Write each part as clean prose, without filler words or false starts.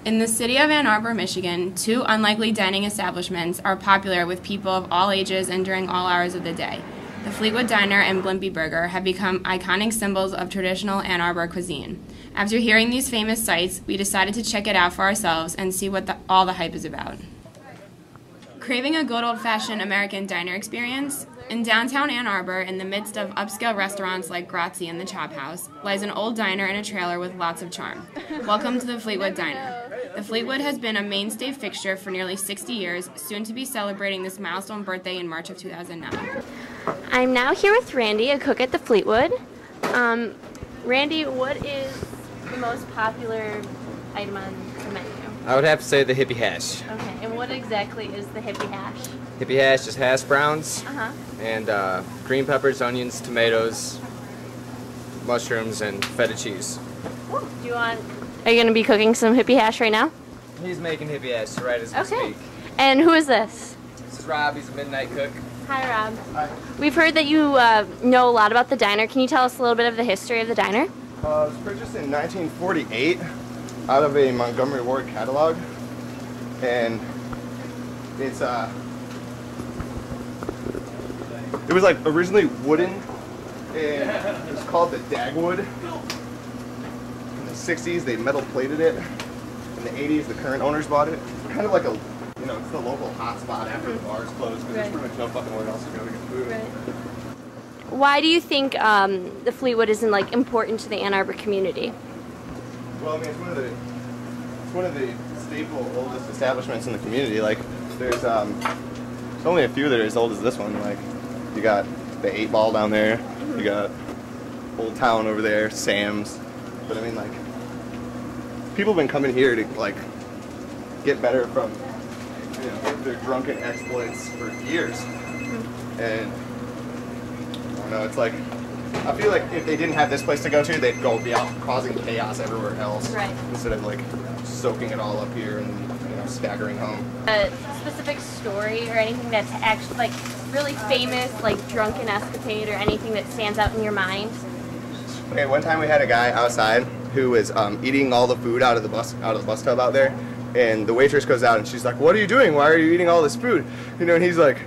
In the city of Ann Arbor, Michigan, two unlikely dining establishments are popular with people of all ages and during all hours of the day. The Fleetwood Diner and Blimpie Burger have become iconic symbols of traditional Ann Arbor cuisine. After hearing these famous sites, we decided to check it out for ourselves and see what all the hype is about. Craving a good old-fashioned American diner experience? In downtown Ann Arbor, in the midst of upscale restaurants like Grazie and the Chop House, lies an old diner in a trailer with lots of charm. Welcome to the Fleetwood Diner. The Fleetwood has been a mainstay fixture for nearly 60 years, soon to be celebrating this milestone birthday in March of 2009. I'm now here with Randy, a cook at the Fleetwood. Randy, what is the most popular item on the menu? I would have to say the hippie hash. Okay, and what exactly is the hippie hash? Hippie hash is hash browns and green peppers, onions, tomatoes, mushrooms, and feta cheese. Are you going to be cooking some hippie hash right now? He's making hippie hash right as we speak. And who is this? This is Rob. He's a midnight cook. Hi, Rob. Hi. We've heard that you know a lot about the diner. Can you tell us a little bit of the history of the diner? It was purchased in 1948 out of a Montgomery Ward catalog, and it was like originally wooden, and it was called the Dagwood. In the 60s, they metal plated it. In the 80s, the current owners bought it. It's kind of like a, it's the local hotspot after the bars closed, because there's pretty much no fucking where else to go to get food. Right. Why do you think the Fleetwood isn't important to the Ann Arbor community? Well, I mean, it's one of the staple oldest establishments in the community. Like, there's only a few that are as old as this one. Like, you got the 8 Ball down there, you got Old Town over there, Sam's. But I mean, like, people have been coming here to get better from their drunken exploits for years. And I don't know, it's like, I feel like if they didn't have this place to go to, they'd go be out causing chaos everywhere else. Right. Instead of soaking it all up here and staggering home. A specific story or anything that's actually really famous, drunken escapade or anything that stands out in your mind? Okay, one time we had a guy outside who was eating all the food out of the bus tub out there, and the waitress goes out and she's like, "What are you doing? Why are you eating all this food?" And he's like,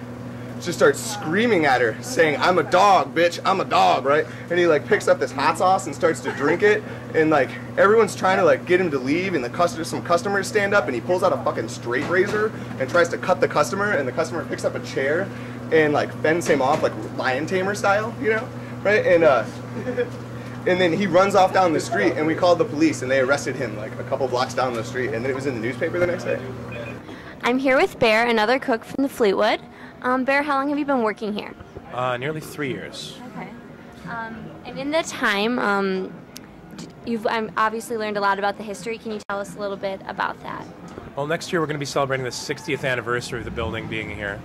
just starts screaming at her, saying, "I'm a dog, bitch, I'm a dog," right? And he picks up this hot sauce and starts to drink it, and everyone's trying to get him to leave, and some customers stand up, and he pulls out a fucking straight razor and tries to cut the customer, and the customer picks up a chair and fends him off lion tamer style, right? And and then he runs off down the street, and we called the police, and they arrested him a couple blocks down the street, and then it was in the newspaper the next day. I'm here with Bear, another cook from the Fleetwood. Bear, how long have you been working here? Nearly 3 years. Okay. And in that time, you've obviously learned a lot about the history. Can you tell us a little bit about that? Well, next year we're going to be celebrating the 60th anniversary of the building being here.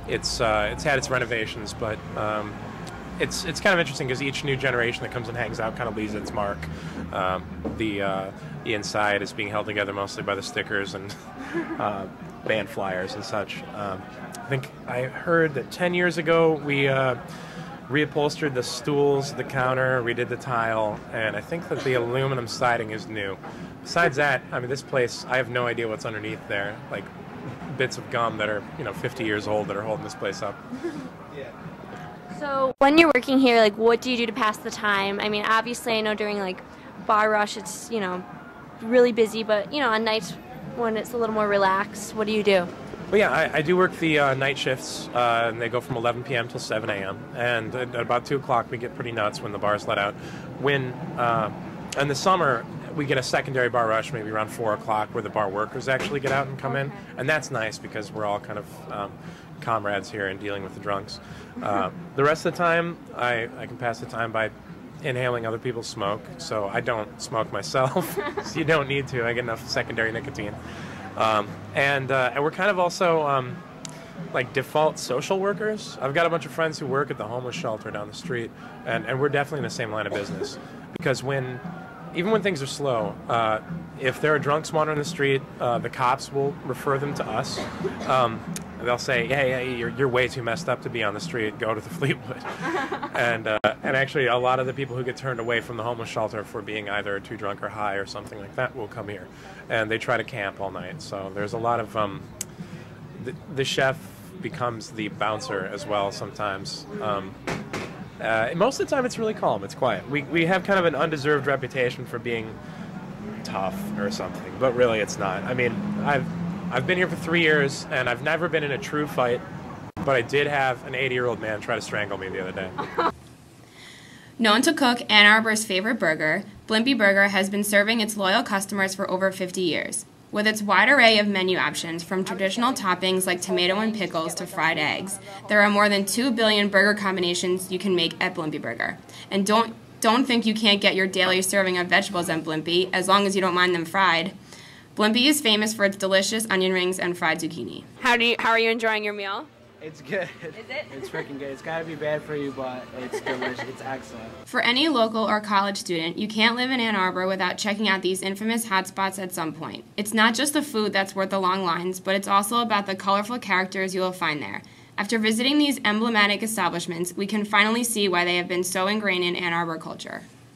It's had its renovations, but it's kind of interesting because each new generation that comes and hangs out kind of leaves its mark. The inside is being held together mostly by the stickers and band flyers and such. I think I heard that 10 years ago we reupholstered the stools, the counter, redid the tile, and I think that the aluminum siding is new. Besides that, I mean, this place, I have no idea what's underneath there, bits of gum that are 50 years old that are holding this place up. Yeah. So when you're working here, what do you do to pass the time? I mean, obviously I know during bar rush it's really busy, but on nights when it's a little more relaxed, what do you do? Well, yeah, I do work the night shifts, and they go from 11 p.m. till 7 a.m. And at about 2 o'clock, we get pretty nuts when the bars let out. In the summer, we get a secondary bar rush, maybe around 4 o'clock, where the bar workers actually get out and come in. And that's nice because we're all kind of comrades here in dealing with the drunks. The rest of the time, I can pass the time by inhaling other people's smoke. So I don't smoke myself, so you don't need to. I get enough secondary nicotine. And we're kind of also default social workers. I've got a bunch of friends who work at the homeless shelter down the street, and we're definitely in the same line of business. Because even when things are slow, if there are drunks wandering the street, the cops will refer them to us. they'll say, hey, you're way too messed up to be on the street. Go to the Fleetwood. And actually, a lot of the people who get turned away from the homeless shelter for being either too drunk or high or something like that will come here, and they try to camp all night. So there's a lot of the chef becomes the bouncer as well sometimes. Most of the time, it's really calm. It's quiet. We have kind of an undeserved reputation for being tough or something, but really it's not. I mean, I've been here for 3 years, and I've never been in a true fight, but I did have an 80-year-old man try to strangle me the other day. Known to cook Ann Arbor's favorite burger, Blimpie Burger has been serving its loyal customers for over 50 years. With its wide array of menu options, from traditional toppings like tomato and pickles to fried eggs, there are more than 2 billion burger combinations you can make at Blimpie Burger. And don't think you can't get your daily serving of vegetables at Blimpie, as long as you don't mind them fried. Blimpie is famous for its delicious onion rings and fried zucchini. How are you enjoying your meal? It's good. Is it? It's freaking good. It's gotta be bad for you, but it's delicious. It's excellent. For any local or college student, you can't live in Ann Arbor without checking out these infamous hotspots at some point. It's not just the food that's worth the long lines, but it's also about the colorful characters you will find there. After visiting these emblematic establishments, we can finally see why they have been so ingrained in Ann Arbor culture.